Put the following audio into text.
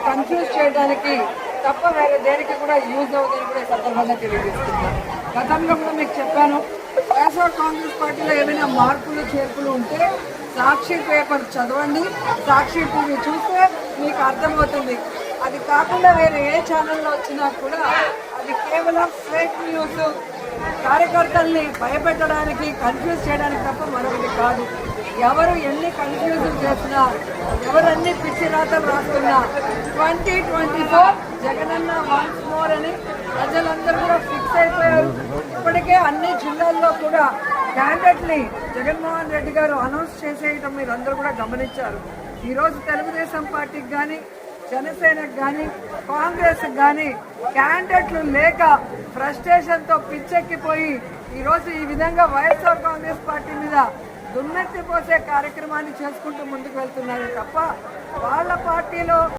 Confuse చేయడానికి తప్ప వేరే దేనికి కూడా యూజ్ అవుతుందని కూడా ఈ సందర్భంగా తెలియజేస్తున్నాను. గతంలో కూడా మీకు చెప్పాను, వైఎస్ఆర్ కాంగ్రెస్ పార్టీలో ఏమైనా మార్పులు చేర్పులు ఉంటే సాక్షి పేపర్ చదవండి, సాక్షి టీవీ చూస్తే మీకు అర్థమవుతుంది. అది కాకుండా వేరే ఏ ఛానల్లో వచ్చినా కూడా అది కేవలం ఫేక్ న్యూస్, కార్యకర్తల్ని భయపెట్టడానికి, కన్ఫ్యూజ్ చేయడానికి తప్ప మరొకటి కాదు. ఎవరు ఎన్ని కన్ఫ్యూజ్ చేసినా, ఎవరన్నీ పిచ్చి రాతలు రాస్తున్నా 2024 జగనన్న వన్స్ మోర్ అని ప్రజలందరూ కూడా ఫిక్స్ అయిపోయారు. ఇప్పటికే అన్ని జిల్లాల్లో కూడా క్యాండిడేట్ని జగన్మోహన్ రెడ్డి గారు అనౌన్స్ చేసేయటం మీరు అందరూ కూడా గమనించారు. ఈరోజు తెలుగుదేశం పార్టీకి కానీ, జనసేనకు కానీ, కాంగ్రెస్కి కానీ క్యాండిడేట్లు లేక ఫ్రస్ట్రేషన్తో పిచ్చెక్కిపోయి ఈరోజు ఈ విధంగా వైఎస్ఆర్ కాంగ్రెస్ పార్టీ మీద దుమ్మెత్తిపోసే కార్యక్రమాన్ని చేసుకుంటూ ముందుకు వెళ్తున్నారు తప్ప వాళ్ళ పార్టీలో